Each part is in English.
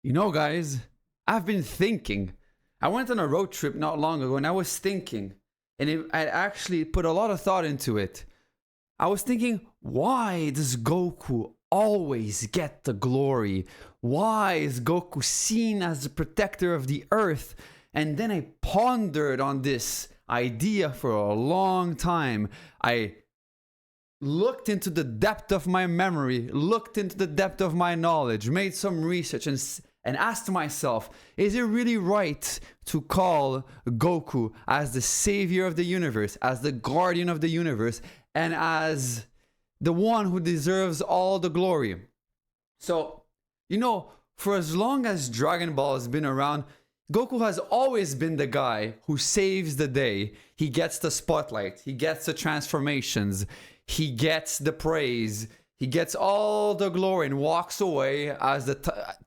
You know, guys, I've been thinking. I went on a road trip not long ago and I was thinking, and I actually put a lot of thought into it. I was thinking, why does Goku always get the glory? Why is Goku seen as the protector of the earth? And then I pondered on this idea for a long time. I looked into the depth of my memory, looked into the depth of my knowledge, made some research, and asked myself, is it really right to call Goku as the savior of the universe, as the guardian of the universe, and as the one who deserves all the glory? So, for as long as Dragon Ball has been around, Goku has always been the guy who saves the day. He gets the spotlight, he gets the transformations, he gets the praise, he gets all the glory and walks away as the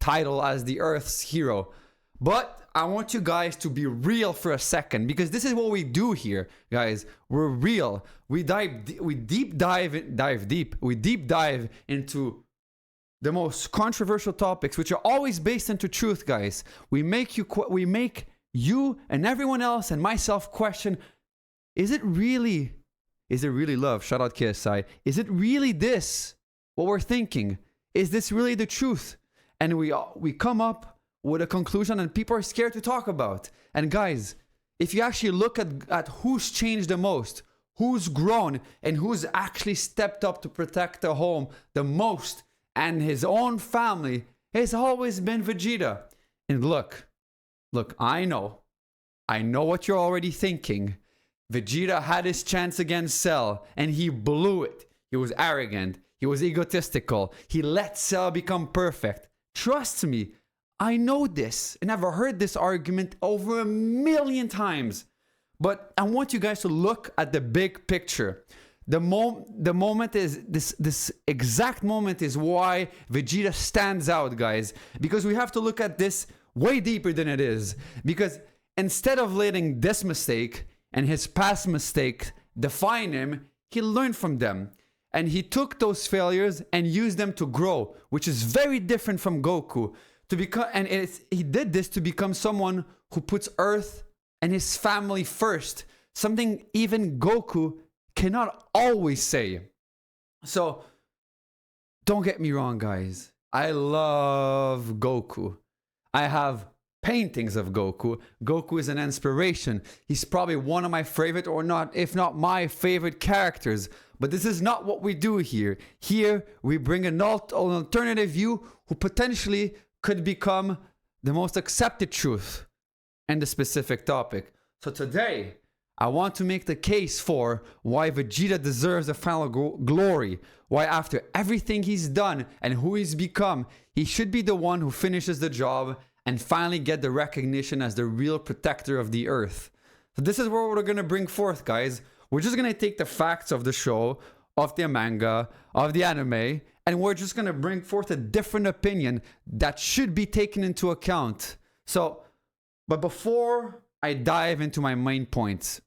title as the Earth's hero. But I want you guys to be real for a second, because this is what we do here, guys. We're real. We deep dive into the most controversial topics, which are always based into truth, guys. We make you and everyone else and myself question: Is it really love? Shout out KSI. Is it really this? What we're thinking? Is this really the truth? And we come up with a conclusion, and people are scared to talk about. And guys, if you actually look at who's changed the most, who's grown, and who's actually stepped up to protect the home the most and his own family, it's always been Vegeta. And look, I know what you're already thinking. Vegeta had his chance against Cell, and he blew it. He was arrogant. He was egotistical. He let Cell become perfect. Trust me, I know this, and I've heard this argument over 1,000,000 times. But I want you guys to look at the big picture. The moment is this exact moment is why Vegeta stands out, guys. Because we have to look at this way deeper than it is. Because instead of letting this mistake and his past mistakes define him, he learned from them. And he took those failures and used them to grow, which is very different from Goku. He did this to become someone who puts Earth and his family first. Something even Goku cannot always say. So, don't get me wrong, guys. I love Goku. I have paintings of Goku. Goku is an inspiration. He's probably one of my favorite, or not, if not my favorite characters. But this is not what we do here. Here, we bring an alternative view who potentially could become the most accepted truth in the specific topic. So today, I want to make the case for why Vegeta deserves the final glory. Why after everything he's done and who he's become, he should be the one who finishes the job and finally get the recognition as the real protector of the earth. So this is what we're going to bring forth, guys. We're just going to take the facts of the show, of the manga, of the anime, and we're just going to bring forth a different opinion that should be taken into account. But before I dive into my main points,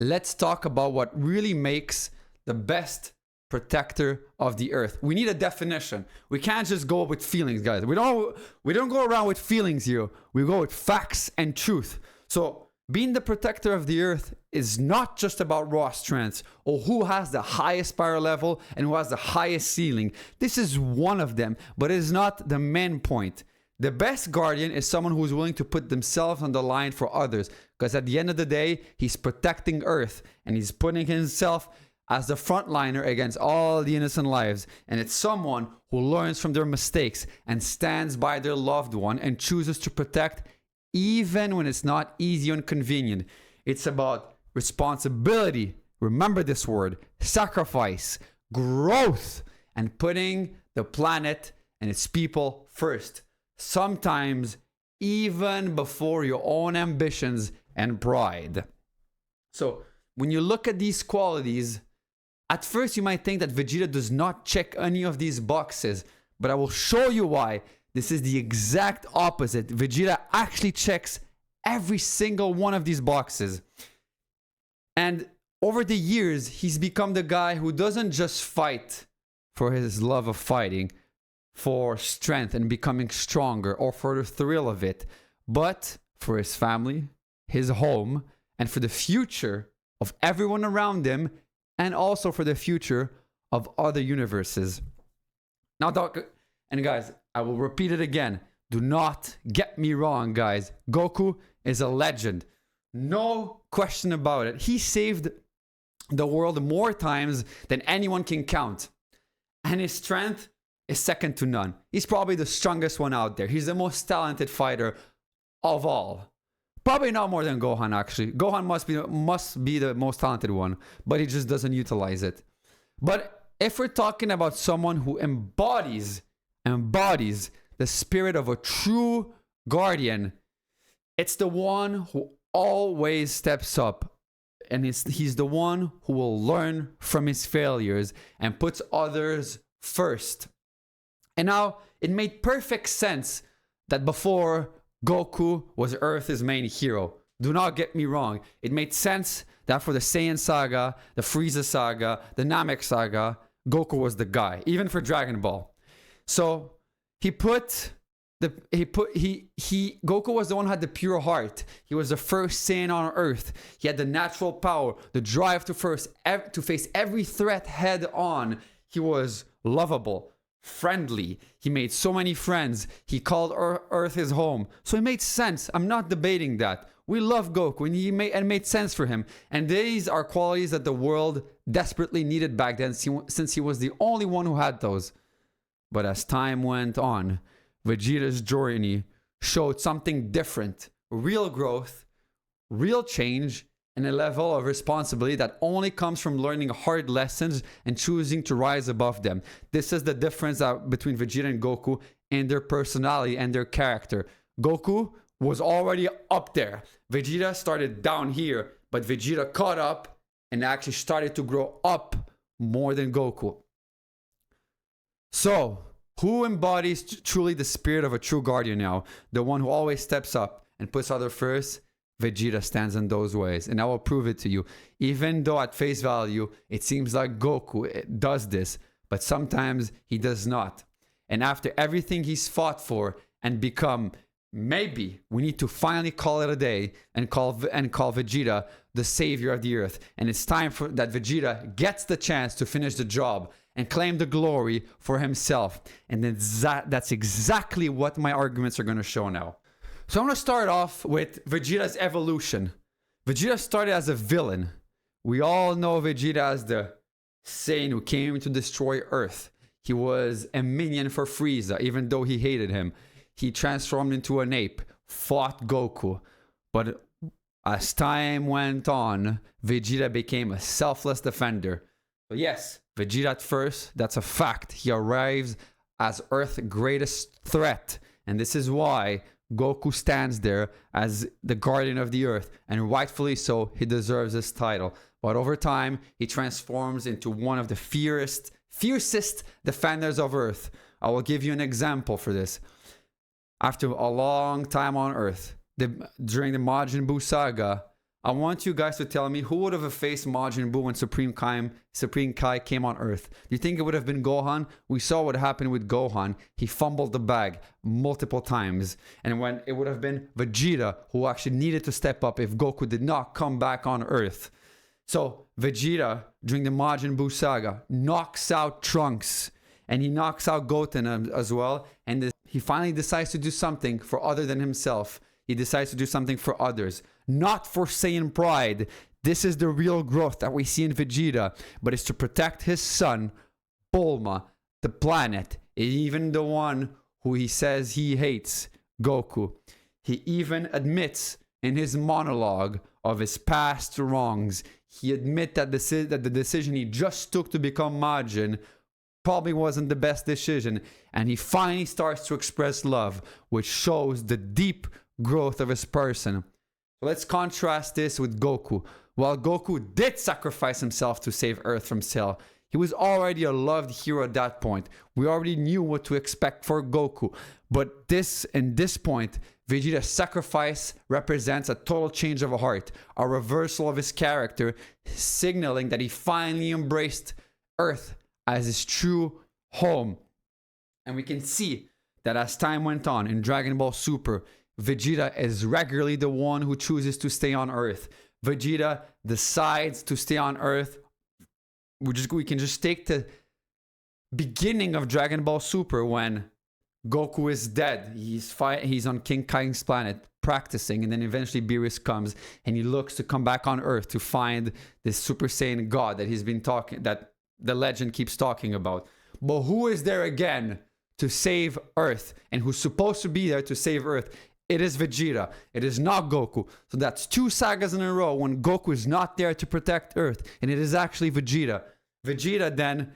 let's talk about what really makes the best protector of the earth. We need a definition. We can't just go with feelings, guys. We don't go around with feelings here. We go with facts and truth. So being the protector of the earth is not just about raw strengths or who has the highest power level and who has the highest ceiling. This is one of them, but it is not the main point. The best guardian is someone who is willing to put themselves on the line for others, because at the end of the day, he's protecting Earth and he's putting himself as the frontliner against all the innocent lives. And it's someone who learns from their mistakes and stands by their loved one and chooses to protect even when it's not easy or convenient. It's about responsibility. Remember this word: sacrifice, growth, and putting the planet and its people first. Sometimes even before your own ambitions and pride. So when you look at these qualities, at first you might think that Vegeta does not check any of these boxes, but I will show you why. This is the exact opposite. Vegeta actually checks every single one of these boxes. And over the years, he's become the guy who doesn't just fight for his love of fighting, for strength and becoming stronger or for the thrill of it, but for his family, his home, and for the future of everyone around him, and also for the future of other universes. Now, and guys, I will repeat it again. Do not get me wrong, guys. Goku is a legend. No question about it. He saved the world more times than anyone can count. And his strength is second to none. He's probably the strongest one out there. He's the most talented fighter of all. Probably not more than Gohan, actually. Gohan must be the most talented one, but he just doesn't utilize it. But if we're talking about someone who embodies the spirit of a true guardian, it's the one who always steps up, and he's the one who will learn from his failures and puts others first. And now it made perfect sense that before, Goku was Earth's main hero. Do not get me wrong. It made sense that for the Saiyan Saga, the Frieza Saga, the Namek Saga, Goku was the guy, even for Dragon Ball. So Goku was the one who had the pure heart. He was the first Saiyan on Earth. He had the natural power, the drive to face every threat head on. He was lovable, friendly. He made so many friends. He called Earth his home. So it made sense. I'm not debating that. We love Goku, and it made sense for him. And these are qualities that the world desperately needed back then, since he was the only one who had those. But as time went on, Vegeta's journey showed something different. Real growth, real change, and a level of responsibility that only comes from learning hard lessons and choosing to rise above them. This is the difference between Vegeta and Goku in their personality and their character. Goku was already up there. Vegeta started down here, but Vegeta caught up and actually started to grow up more than Goku. So, who embodies truly the spirit of a true guardian now? The one who always steps up and puts others first? Vegeta stands in those ways, and I will prove it to you. Even though at face value, it seems like Goku does this, but sometimes he does not. And after everything he's fought for and become, maybe we need to finally call it a day and call Vegeta the savior of the earth. And it's time for that Vegeta gets the chance to finish the job and claim the glory for himself. And then that's exactly what my arguments are going to show now. So I'm going to start off with Vegeta's evolution. Vegeta started as a villain. We all know Vegeta as the Saiyan who came to destroy Earth. He was a minion for Frieza, even though he hated him. He transformed into an ape, fought Goku. But as time went on, Vegeta became a selfless defender. So yes, Vegeta at first, that's a fact. He arrives as Earth's greatest threat. And this is why Goku stands there as the guardian of the earth, and rightfully so, he deserves this title. But over time, he transforms into one of the fiercest defenders of Earth. I will give you an example for this. After a long time on Earth, during the Majin Buu saga, I want you guys to tell me who would have faced Majin Buu when Supreme Kai came on Earth. Do you think it would have been Gohan? We saw what happened with Gohan. He fumbled the bag multiple times. And when it would have been Vegeta who actually needed to step up if Goku did not come back on Earth. So Vegeta, during the Majin Buu saga, knocks out Trunks. And he knocks out Goten as well. And he finally decides to do something for other than himself. He decides to do something for others. Not for Saiyan pride. This is the real growth that we see in Vegeta. But it's to protect his son, Bulma, the planet, and even the one who he says he hates, Goku. He even admits in his monologue of his past wrongs, he admits that the decision he just took to become Majin probably wasn't the best decision. And he finally starts to express love, which shows the deep growth of his person. So let's contrast this with Goku. While Goku did sacrifice himself to save Earth from Cell, he was already a loved hero at that point. We already knew what to expect for Goku. But in this point, Vegeta's sacrifice represents a total change of heart, a reversal of his character, signaling that he finally embraced Earth as his true home. And we can see that as time went on in Dragon Ball Super, Vegeta is regularly the one who chooses to stay on Earth. Vegeta decides to stay on Earth. We can just take the beginning of Dragon Ball Super when Goku is dead. He's on King Kai's planet practicing, and then eventually Beerus comes and he looks to come back on Earth to find this Super Saiyan God that the legend keeps talking about. But who is there again to save Earth, and who's supposed to be there to save Earth? It is Vegeta. It is not Goku. So that's 2 sagas in a row when Goku is not there to protect Earth, and it is actually Vegeta. Vegeta then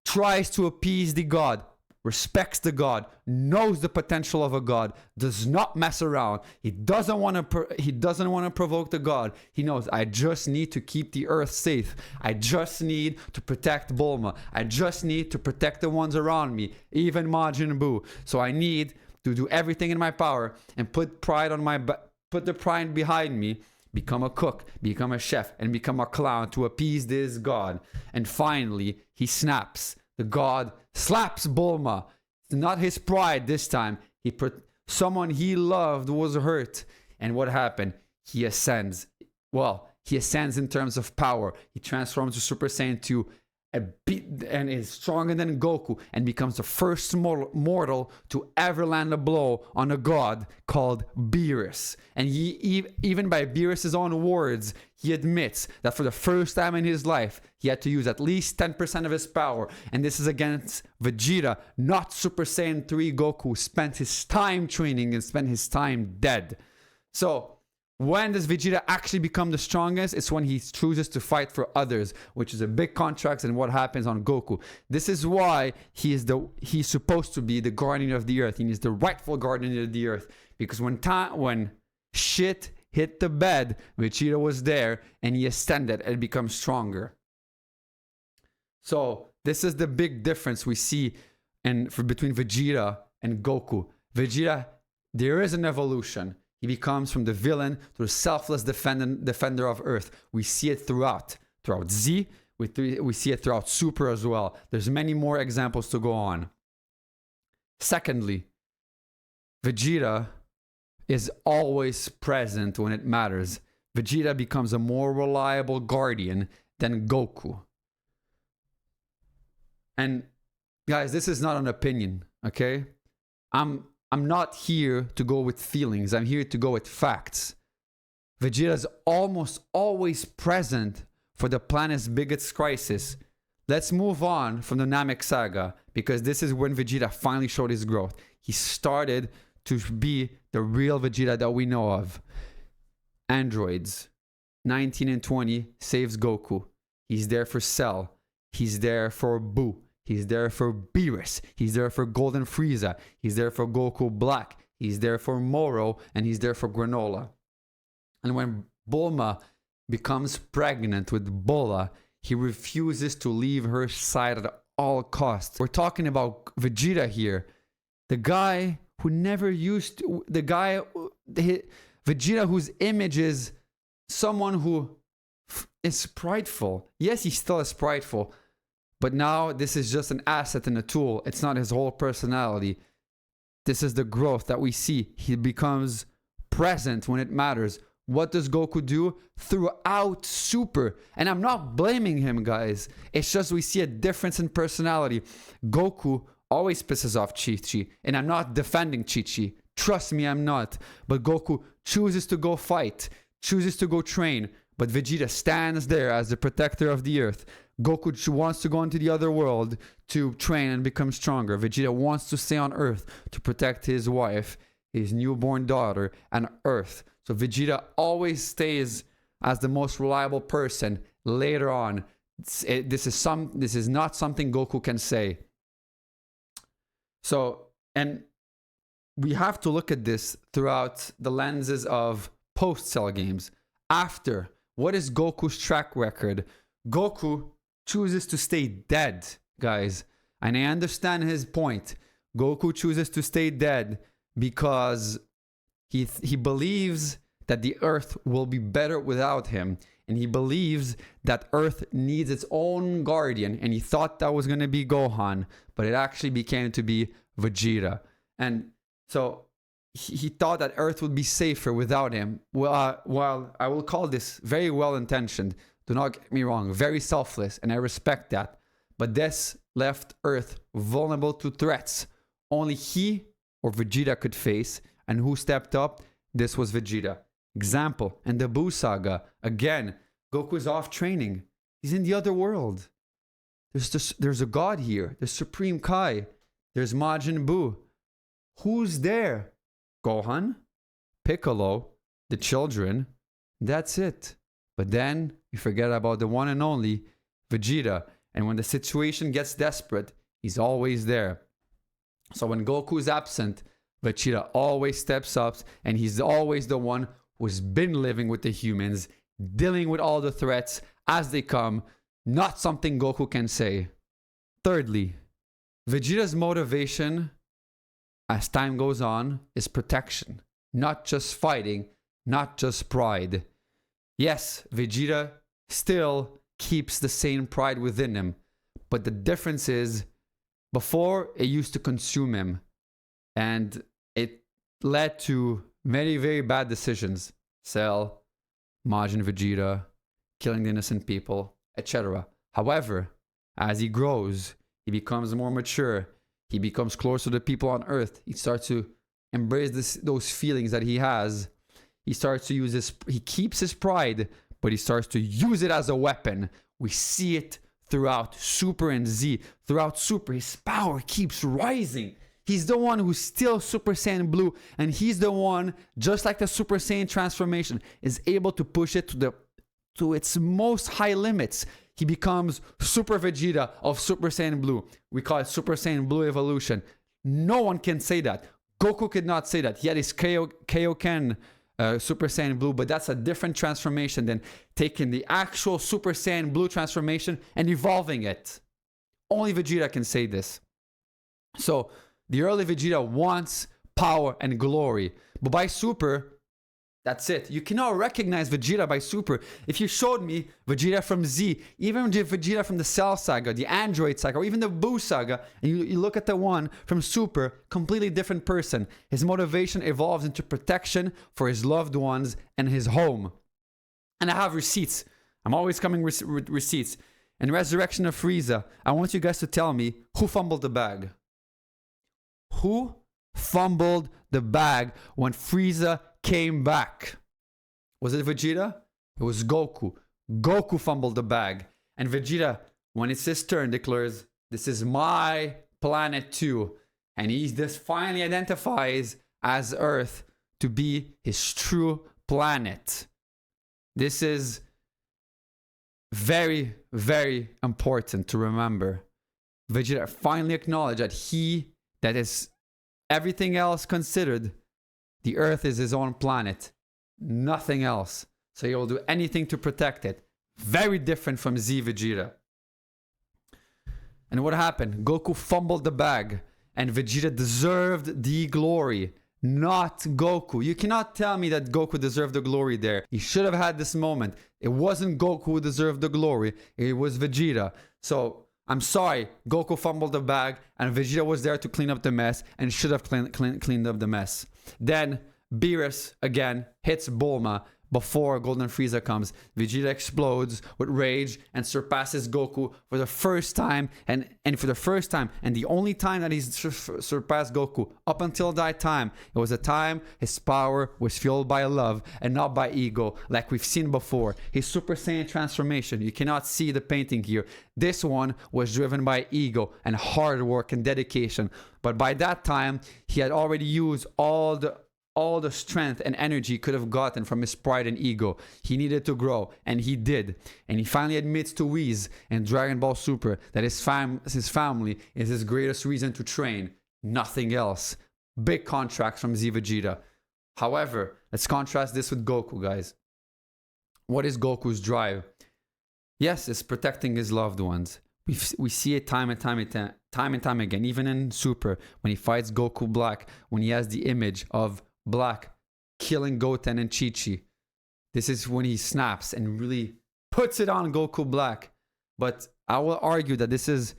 tries to appease the God, respects the God, knows the potential of a God, does not mess around. He doesn't want to provoke the God. He knows, I just need to keep the Earth safe. I just need to protect Bulma. I just need to protect the ones around me, even Majin Buu. So I need to do everything in my power and put the pride behind me, become a cook, become a chef, and become a clown to appease this God. And finally, he snaps. The God slaps Bulma. It's not his pride this time. Someone he loved was hurt. And what happened? He ascends. Well, he ascends in terms of power. He transforms to Super Saiyan 2 and is stronger than Goku and becomes the first mortal to ever land a blow on a god called Beerus. And even by Beerus' own words, he admits that for the first time in his life, he had to use at least 10% of his power. And this is against Vegeta, not Super Saiyan 3 Goku, spent his time training and spent his time dead. So, when does Vegeta actually become the strongest? It's when he chooses to fight for others, which is a big contrast in what happens on Goku. This is why he's supposed to be the guardian of the Earth. He is the rightful guardian of the Earth. Because when shit hit the bed, Vegeta was there and he ascended and become stronger. So this is the big difference we see between Vegeta and Goku. Vegeta, there is an evolution. He becomes from the villain to the selfless defender of Earth. We see it throughout Z. We see it throughout Super as well. There's many more examples to go on. Secondly, Vegeta is always present when it matters. Vegeta becomes a more reliable guardian than Goku. And guys, this is not an opinion, okay? I'm not here to go with feelings. I'm here to go with facts. Vegeta is almost always present for the planet's biggest crisis. Let's move on from the Namek Saga, because this is when Vegeta finally showed his growth. He started to be the real Vegeta that we know of. Androids 19 and 20 saves Goku. He's there for Cell. He's there for Buu. He's there for Beerus. He's there for Golden Frieza. He's there for Goku Black. He's there for Moro. And he's there for Granola. And when Bulma becomes pregnant with Bola, he refuses to leave her side at all costs. We're talking about Vegeta here. The guy who never used to... Vegeta whose image is someone who is prideful. Yes, he still is prideful. But now this is just an asset and a tool. It's not his whole personality. This is the growth that we see. He becomes present when it matters. What does Goku do? Throughout Super. And I'm not blaming him, guys. It's just we see a difference in personality. Goku always pisses off Chi-Chi. And I'm not defending Chi-Chi. Trust me, I'm not. But Goku chooses to go fight. Chooses to go train. But Vegeta stands there as the protector of the Earth. Goku wants to go into the other world to train and become stronger. Vegeta wants to stay on Earth to protect his wife, his newborn daughter, and Earth. So Vegeta always stays as the most reliable person later on. This is not something Goku can say. So, and we have to look at this throughout the lenses of post-Cell games. After, what is Goku's track record? Goku chooses to stay dead, guys. And I understand his point. Goku chooses to stay dead because he believes that the Earth will be better without him. and he believes that Earth needs its own guardian, and he thought that was going to be Gohan, but it actually became to be Vegeta. And so he thought that Earth would be safer without him. While I will call this very well-intentioned, do not get me wrong, very selfless, and I respect that. But this left Earth vulnerable to threats only he or Vegeta could face. And who stepped up? This was Vegeta. Example, in the Buu saga, again, Goku's off training. He's in the other world. There's a god here. There's Supreme Kai. There's Majin Buu. Who's there? Gohan, Piccolo, the children. That's it. But then you forget about the one and only Vegeta. And when the situation gets desperate, he's always there. So when Goku is absent, Vegeta always steps up, and he's always the one who's been living with the humans, dealing with all the threats as they come, not something Goku can say. Thirdly, Vegeta's motivation as time goes on is protection, not just fighting, not just pride. Yes, Vegeta still keeps the same pride within him, but the difference is before it used to consume him, and it led to many very bad decisions. Cell, Majin Vegeta, killing the innocent people, etc. However, as he grows, he becomes more mature. He becomes closer to people on Earth. He starts to embrace those feelings that he has. He starts to use he keeps his pride, but he starts to use it as a weapon. We see it throughout Super and Z. Throughout Super, his power keeps rising. He's the one who's still Super Saiyan Blue, and he's the one, just like the Super Saiyan transformation, is able to push it to its most high limits. He becomes Super Vegeta of Super Saiyan Blue. We call it Super Saiyan Blue Evolution. No one can say that. Goku could not say that. He had his Kaioken Super Saiyan Blue, but that's a different transformation than taking the actual Super Saiyan Blue transformation and evolving it. Only Vegeta can say this. So the early Vegeta wants power and glory, but by Super, that's it. You cannot recognize Vegeta by Super. If you showed me Vegeta from Z, even Vegeta from the Cell Saga, the Android Saga, or even the Buu Saga, and you look at the one from Super, completely different person. His motivation evolves into protection for his loved ones and his home. And I have receipts. I'm always coming with receipts. In Resurrection of Frieza, I want you guys to tell me who fumbled the bag. Who fumbled the bag when Frieza came back? Was it Vegeta? It was Goku. Goku fumbled the bag. And Vegeta, when it's his turn, declares, "This is my planet too." And he just finally identifies as Earth to be his true planet. This is very, very important to remember. Vegeta finally acknowledged that is everything else considered, the Earth is his own planet, nothing else. So he will do anything to protect it. Very different from Z Vegeta. And what happened? Goku fumbled the bag, and Vegeta deserved the glory, not Goku. You cannot tell me that Goku deserved the glory there. He should have had this moment. It wasn't Goku who deserved the glory, it was Vegeta. So I'm sorry, Goku fumbled the bag, and Vegeta was there to clean up the mess, and should have cleaned up the mess. Then Beerus again hits Bulma before Golden Frieza comes. Vegeta explodes with rage and surpasses Goku for the first time, and for the first time, and the only time that he's surpassed Goku up until that time. It was a time his power was fueled by love and not by ego, like we've seen before. His Super Saiyan transformation, you cannot see the painting here. This one was driven by ego and hard work and dedication. But by that time, he had already used all the strength and energy he could have gotten from his pride and ego. He needed to grow, and he did. And he finally admits to Whis in Dragon Ball Super that his family is his greatest reason to train, nothing else. Big contrast from Z Vegeta. However, let's contrast this with Goku, guys. What is Goku's drive? Yes, it's protecting his loved ones. We see it time and time again, even in Super, when he fights Goku Black, when he has the image of Black killing Goten and Chi-Chi. This is when he snaps and really puts it on Goku Black. But I will argue that this is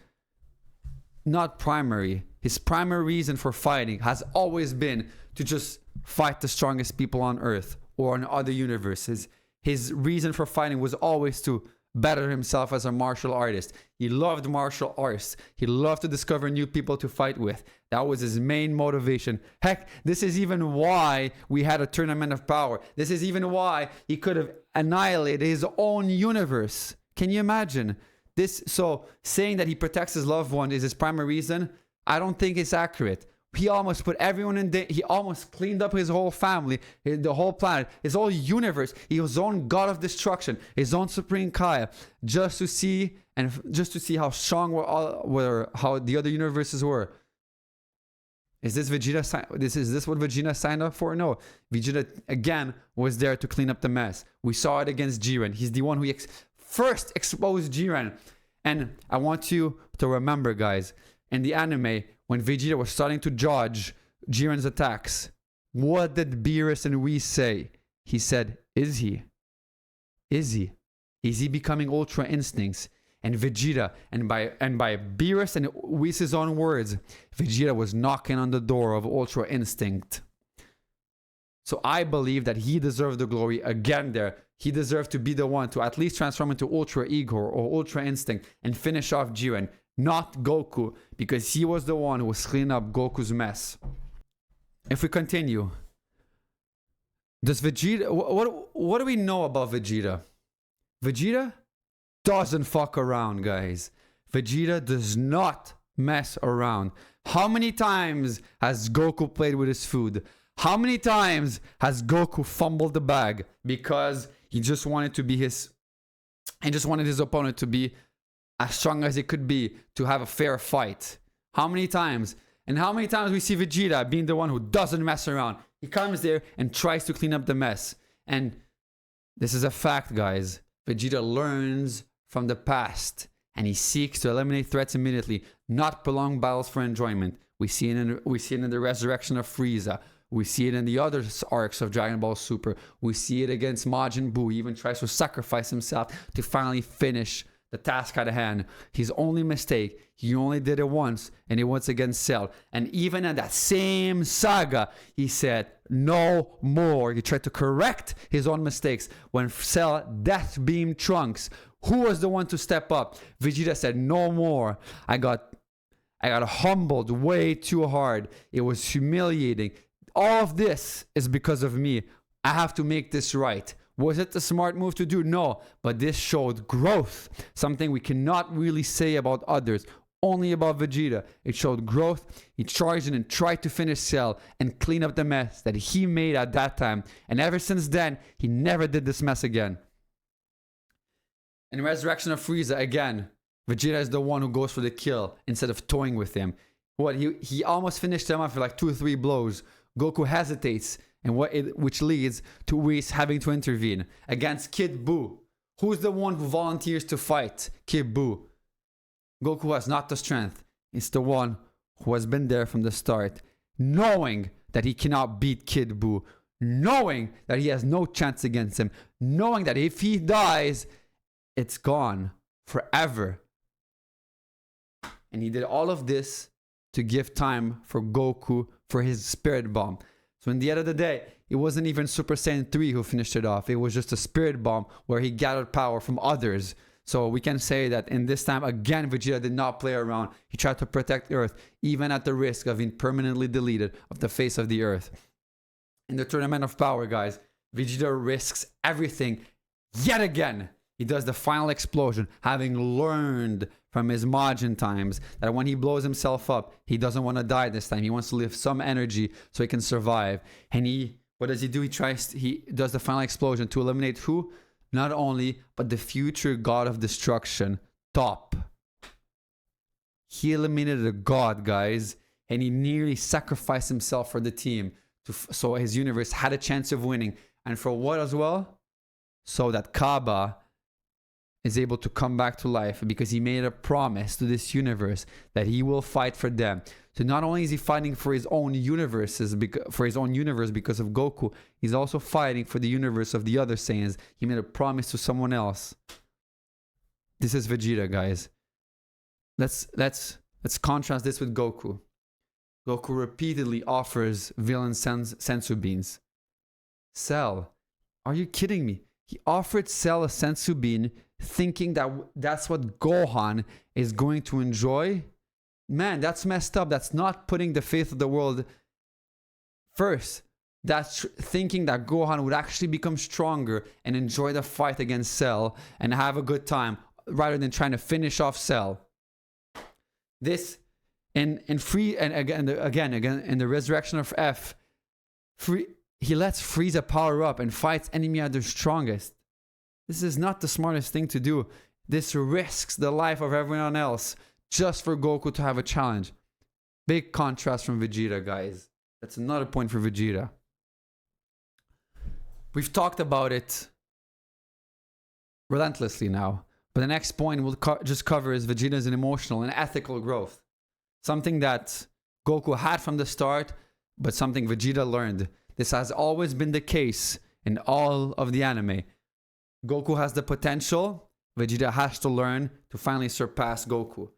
not primary. His primary reason for fighting has always been to just fight the strongest people on Earth or in other universes. His reason for fighting was always to better himself as a martial artist. He loved martial arts. He loved to discover new people to fight with. That was his main motivation. Heck, this is even why we had a tournament of power. This is even why he could have annihilated his own universe. Can you imagine? So saying that he protects his loved one is his primary reason, I don't think it's accurate. He almost put everyone in danger. He almost cleaned up his whole family, the whole planet, his whole universe, his own god of destruction, his own supreme Kaya, just to see how strong how the other universes were. Is this Vegeta? Is this what Vegeta signed up for? No. Vegeta again was there to clean up the mess. We saw it against Jiren. He's the one who first exposed Jiren. And I want you to remember, guys, in the anime, when Vegeta was starting to dodge Jiren's attacks, what did Beerus and Whis say? He said, is he? Is he? Is he becoming Ultra Instincts? And Vegeta, and by Beerus and Whis' own words, Vegeta was knocking on the door of Ultra Instinct. So I believe that he deserved the glory again there. He deserved to be the one to at least transform into Ultra Ego or Ultra Instinct and finish off Jiren, not Goku, because he was the one who was cleaning up Goku's mess. If we continue, does Vegeta, what do we know about Vegeta? Vegeta doesn't fuck around, guys. Vegeta does not mess around. How many times has Goku played with his food? How many times has Goku fumbled the bag because he just wanted his opponent to be as strong as it could be to have a fair fight? How many times? And how many times we see Vegeta being the one who doesn't mess around? He comes there and tries to clean up the mess. And this is a fact, guys. Vegeta learns from the past and he seeks to eliminate threats immediately, not prolong battles for enjoyment. We see it in the resurrection of Frieza. We see it in the other arcs of Dragon Ball Super. We see it against Majin Buu. He even tries to sacrifice himself to finally finish the task at hand. His only mistake, he only did it once, and it was against Cell. And even in that same saga, he said, no more. He tried to correct his own mistakes. When Cell death beamed Trunks, who was the one to step up? Vegeta said, no more. I got humbled way too hard. It was humiliating. All of this is because of me. I have to make this right. Was it the smart move to do? No, but this showed growth. Something we cannot really say about others, only about Vegeta. It showed growth. He charged in and tried to finish Cell and clean up the mess that he made at that time. And ever since then, he never did this mess again. In Resurrection of Frieza, again, Vegeta is the one who goes for the kill instead of toying with him. He almost finished him off with like 2 or 3 blows. Goku hesitates, which leads to Whis having to intervene against Kid Buu. Who's the one who volunteers to fight Kid Buu? Goku has not the strength. It's the one who has been there from the start, knowing that he cannot beat Kid Buu, knowing that he has no chance against him, knowing that if he dies, it's gone forever. And he did all of this to give time for Goku for his spirit bomb. So in the end of the day, it wasn't even Super Saiyan 3 who finished it off. It was just a spirit bomb where he gathered power from others. So we can say that in this time, again, Vegeta did not play around. He tried to protect Earth, even at the risk of being permanently deleted off the face of the Earth. In the Tournament of Power, guys, Vegeta risks everything yet again. He does the final explosion, having learned from his Majin times that when he blows himself up, he doesn't want to die this time. He wants to leave some energy so he can survive. And what does he do? He does the final explosion to eliminate who? Not only, but the future god of destruction, Top. He eliminated a god, guys, and he nearly sacrificed himself for the team so his universe had a chance of winning. And for what as well? So that Kaba is able to come back to life, because he made a promise to this universe that he will fight for them. So not only is he fighting for his own universe because of Goku, he's also fighting for the universe of the other Saiyans. He made a promise to someone else. This is Vegeta, guys. Let's contrast this with Goku. Goku repeatedly offers villain sensu beans. Cell, are you kidding me? He offered Cell a sensu bean thinking that that's what Gohan is going to enjoy. Man, that's messed up. That's not putting the faith of the world first. That's thinking that Gohan would actually become stronger and enjoy the fight against Cell and have a good time rather than trying to finish off Cell. This in the resurrection of F, he lets Frieza power up and fights enemy at their strongest. This is not the smartest thing to do. This risks the life of everyone else just for Goku to have a challenge. Big contrast from Vegeta, guys. That's another point for Vegeta. We've talked about it relentlessly now. But the next point we'll just cover is Vegeta's emotional and ethical growth. Something that Goku had from the start, but something Vegeta learned. This has always been the case in all of the anime. Goku has the potential. Vegeta has to learn to finally surpass Goku.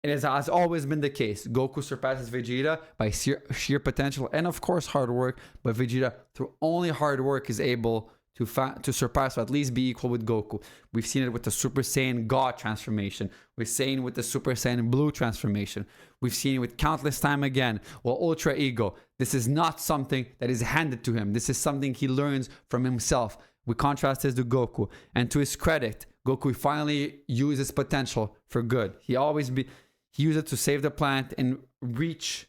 It has always been the case. Goku surpasses Vegeta by sheer potential and, of course, hard work. But Vegeta, through only hard work, is able to surpass or at least be equal with Goku. We've seen it with the Super Saiyan God transformation. We've seen it with the Super Saiyan Blue transformation. We've seen it with countless time again. Well, Ultra Ego. This is not something that is handed to him. This is something he learns from himself. We contrast this to Goku. And to his credit, Goku finally used his potential for good. He used it to save the planet and reach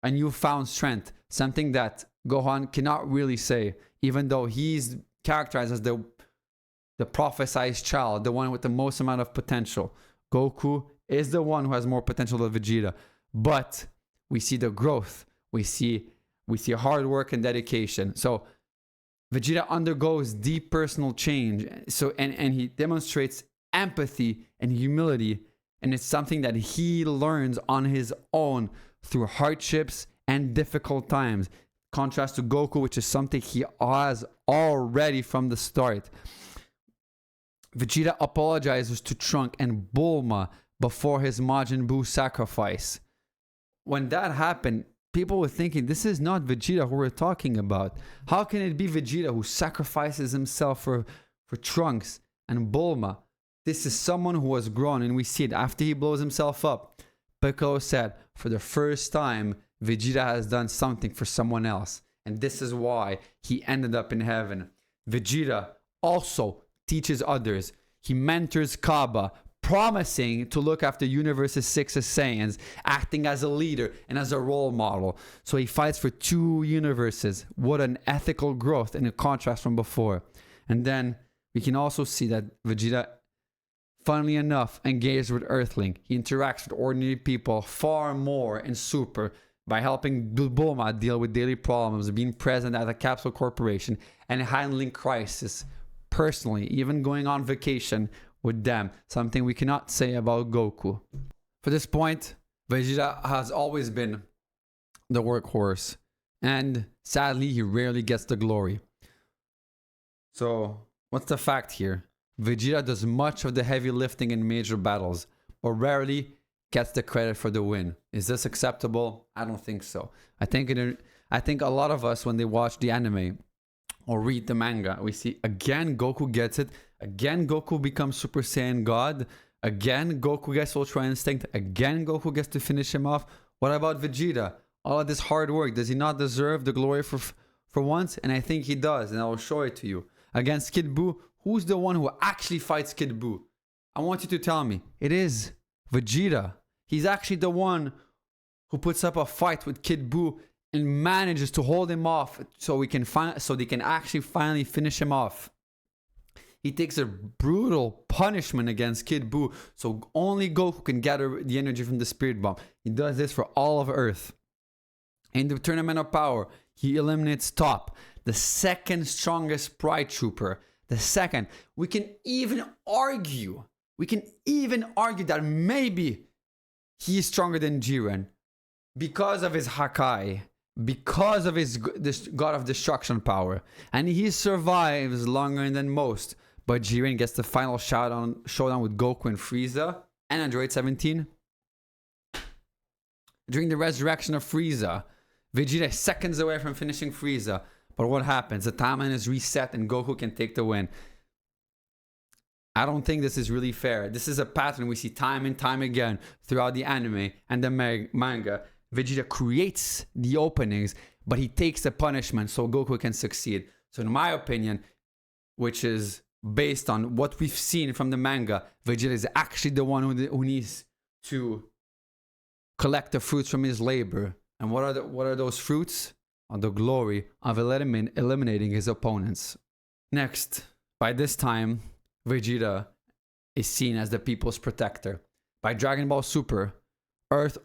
a newfound strength. Something that Gohan cannot really say, even though he's characterized as the prophesized child, the one with the most amount of potential. Goku is the one who has more potential than Vegeta. But we see the growth. We see hard work and dedication. So Vegeta undergoes deep personal change. And he demonstrates empathy and humility. And it's something that he learns on his own through hardships and difficult times. Contrast to Goku, which is something he has already from the start. Vegeta apologizes to Trunk and Bulma before his Majin Buu sacrifice. When that happened, people were thinking, this is not Vegeta who we're talking about. How can it be Vegeta who sacrifices himself for Trunks and Bulma? This is someone who has grown, and we see it after he blows himself up. Piccolo said, for the first time, Vegeta has done something for someone else. And this is why he ended up in heaven. Vegeta also teaches others. He mentors Kaba, promising to look after Universe's 6 Saiyans, acting as a leader and as a role model. So he fights for 2 universes. What an ethical growth in a contrast from before. And then we can also see that Vegeta, funnily enough, engaged with Earthling. He interacts with ordinary people far more in Super by helping Bulma deal with daily problems, being present at a capsule corporation, and handling crisis personally, even going on vacation with them, something we cannot say about Goku. For this point, Vegeta has always been the workhorse, and sadly, he rarely gets the glory. So, what's the fact here? Vegeta does much of the heavy lifting in major battles, but rarely gets the credit for the win. Is this acceptable? I don't think so. I think a lot of us, when they watch the anime or read the manga, we see again Goku gets it. Again Goku becomes Super Saiyan God. Again Goku gets Ultra Instinct. Again Goku gets to finish him off. What about Vegeta? All of this hard work, does he not deserve the glory for once? And I think he does, and I will show it to you. Against Kid Buu, who's the one who actually fights Kid Buu? I want you to tell me. It is Vegeta. He's actually the one who puts up a fight with Kid Buu and manages to hold him off so they can actually finally finish him off. He takes a brutal punishment against Kid Buu so only Goku can gather the energy from the Spirit Bomb. He does this for all of Earth. In the Tournament of Power, he eliminates Top, the second strongest Pride Trooper. The second. We can even argue that maybe he is stronger than Jiren because of his Hakai, because of his God of Destruction power. And he survives longer than most. but Jiren gets the final showdown with Goku and Frieza and Android 17. During the resurrection of Frieza, Vegeta is seconds away from finishing Frieza. But what happens? The timeline is reset and Goku can take the win. I don't think this is really fair. This is a pattern we see time and time again throughout the anime and the manga. Vegeta creates the openings, but he takes the punishment so Goku can succeed. So in my opinion, which is based on what we've seen from the manga, Vegeta is actually the one who needs to collect the fruits from his labor. And what are those fruits? On the glory of eliminating his opponents. Next, by this time, Vegeta is seen as the people's protector. By Dragon Ball Super, Earth's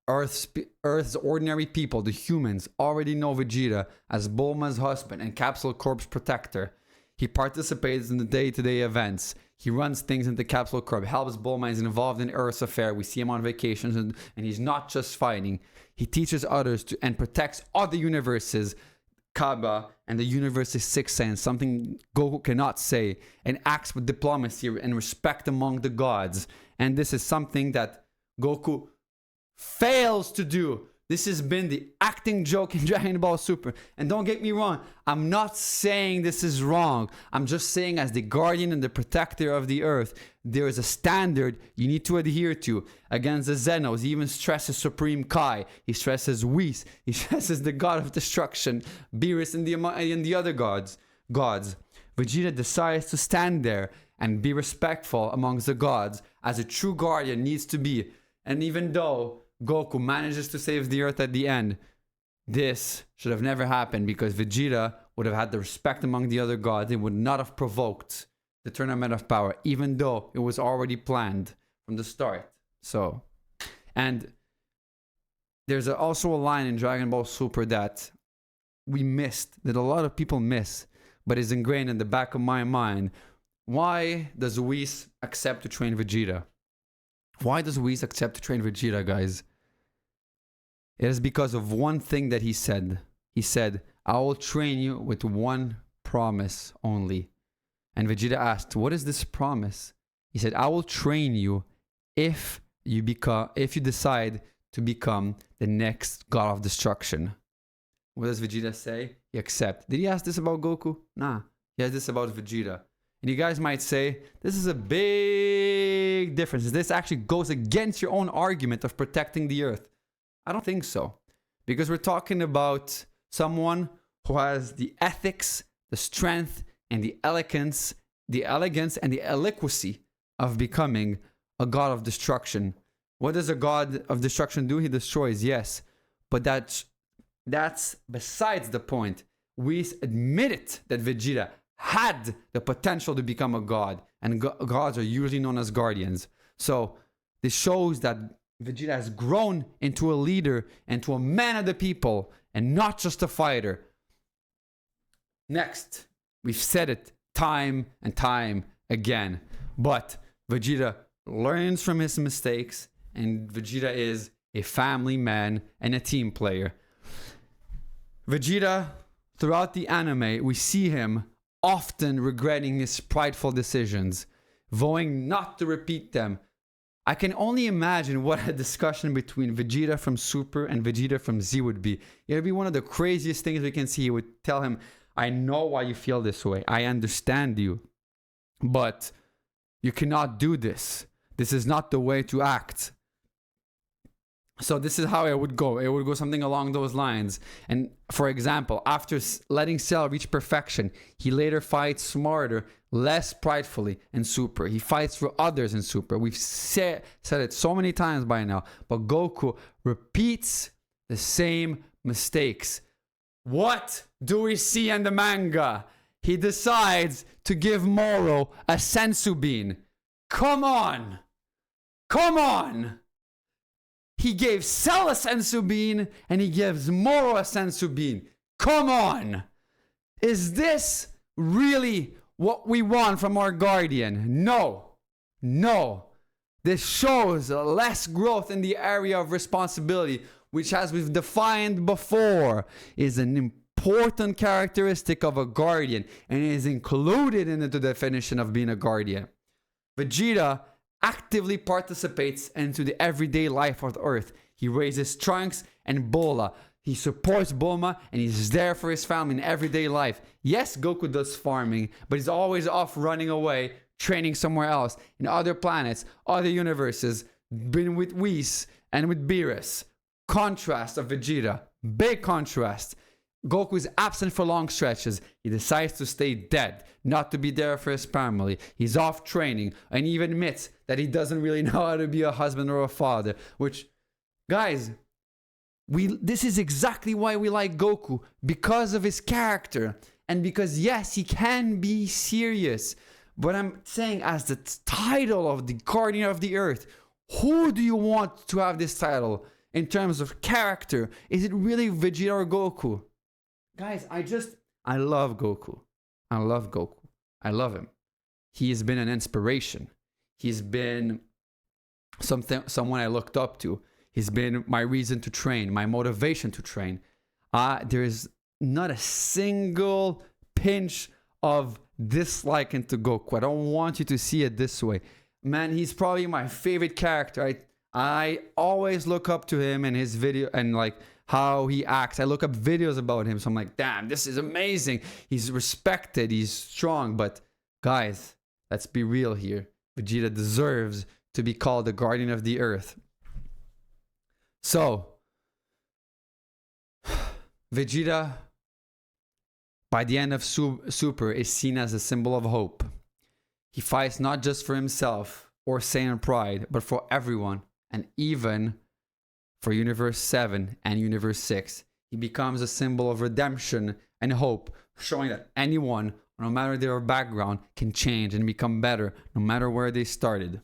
ordinary people, the humans, already know Vegeta as Bulma's husband and Capsule Corp's protector. He participates in the day-to-day events. He runs things into Capsule Corp, helps Bulma, is involved in Earth's affair. We see him on vacations, and he's not just fighting. He teaches others and protects other universes, Kaba and the universe's sixth sense, something Goku cannot say, and acts with diplomacy and respect among the gods. And this is something that Goku fails to do. This has been the acting joke in Dragon Ball Super. And don't get me wrong, I'm not saying this is wrong. I'm just saying as the guardian and the protector of the earth, there is a standard you need to adhere to. Against the Zenos, he even stresses Supreme Kai. He stresses Whis. He stresses the god of destruction, Beerus and the other gods. Vegeta decides to stand there and be respectful amongst the gods as a true guardian needs to be. And even though Goku manages to save the earth at the end, this should have never happened because Vegeta would have had the respect among the other gods. It would not have provoked the tournament of power, even though it was already planned from the start. So, and there's also a line in Dragon Ball Super that we missed, that a lot of people miss, but is ingrained in the back of my mind. Why does Whis accept to train Vegeta? Why does Whis accept to train Vegeta, guys? It is because of one thing that he said. He said, I will train you with one promise only. And Vegeta asked, what is this promise? He said, I will train you if you decide to become the next god of destruction. What does Vegeta say? He accepts. Did he ask this about Goku? Nah. He asked this about Vegeta. And you guys might say, this is a big difference. This actually goes against your own argument of protecting the earth. I don't think so. Because we're talking about someone who has the ethics, the strength, and the elegance and the eloquency of becoming a god of destruction. What does a god of destruction do? He destroys, yes. But that's besides the point. We admitted that Vegeta had the potential to become a god, and gods are usually known as guardians. So this shows that Vegeta has grown into a leader and to a man of the people and not just a fighter. Next, we've said it time and time again, but Vegeta learns from his mistakes, and Vegeta is a family man and a team player. Vegeta, throughout the anime, we see him often regretting his prideful decisions, vowing not to repeat them. I can only imagine what a discussion between Vegeta from Super and Vegeta from Z would be. It would be one of the craziest things we can see. He would tell him, I know why you feel this way. I understand you. But you cannot do this. This is not the way to act. So this is how it would go. It would go something along those lines. And for example, after letting Cell reach perfection, he later fights smarter, less pridefully in Super. He fights for others in Super. We've said it so many times by now. But Goku repeats the same mistakes. What do we see in the manga? He decides to give Moro a sensu bean. Come on! Come on! He gave Cell a sensu bean and he gives Moro a sensu bean. Come on! Is this really what we want from our guardian? No. No. This shows less growth in the area of responsibility, which, as we've defined before, is an important characteristic of a guardian and is included in the definition of being a guardian. Vegeta actively participates into the everyday life of the Earth. He raises Trunks and Bola. He supports Bulma and he's there for his family in everyday life. Yes, Goku does farming, but he's always off running away, training somewhere else, in other planets, other universes, been with Whis and with Beerus. Contrast of Vegeta. Big contrast. Goku is absent for long stretches. He decides to stay dead, not to be there for his family. He's off training and he even admits that he doesn't really know how to be a husband or a father. Which, guys, this is exactly why we like Goku. Because of his character. And because, yes, he can be serious. But I'm saying, as the title of the Guardian of the Earth, who do you want to have this title in terms of character? Is it really Vegeta or Goku? Guys, I love Goku. I love Goku. I love him. He's been an inspiration. He's been someone I looked up to. He's been my reason to train, my motivation to train. There is not a single pinch of dislike into Goku. I don't want you to see it this way. Man, he's probably my favorite character. I always look up to him and his video and like how he acts. I look up videos about him, so I'm like, damn, this is amazing. He's respected, he's strong. But guys, let's be real here. Vegeta deserves to be called the Guardian of the Earth. So, Vegeta, by the end of Super, is seen as a symbol of hope. He fights not just for himself or Saiyan pride, but for everyone, and even for Universe 7 and Universe 6. He becomes a symbol of redemption and hope, showing that anyone, no matter their background, can change and become better, no matter where they started.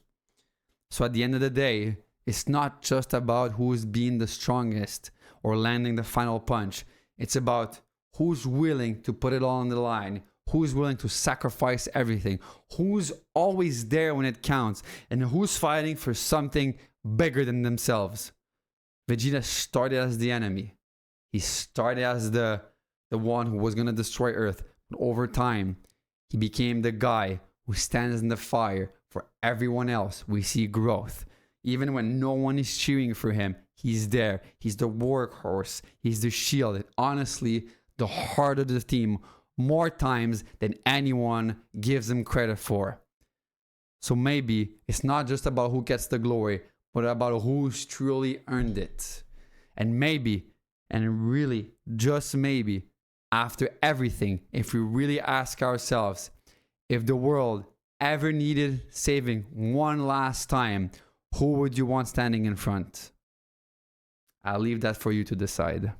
So at the end of the day, it's not just about who's being the strongest or landing the final punch. It's about who's willing to put it all on the line, who's willing to sacrifice everything, who's always there when it counts, and who's fighting for something bigger than themselves. Vegeta started as the enemy. He started as the one who was going to destroy Earth. But over time, he became the guy who stands in the fire for everyone else. We see growth. Even when no one is cheering for him, he's there. He's the workhorse. He's the shield. And honestly, the heart of the team, more times than anyone gives him credit for. So maybe it's not just about who gets the glory, but about who's truly earned it. And maybe, and really, just maybe, after everything, if we really ask ourselves, if the world ever needed saving one last time, who would you want standing in front? I'll leave that for you to decide.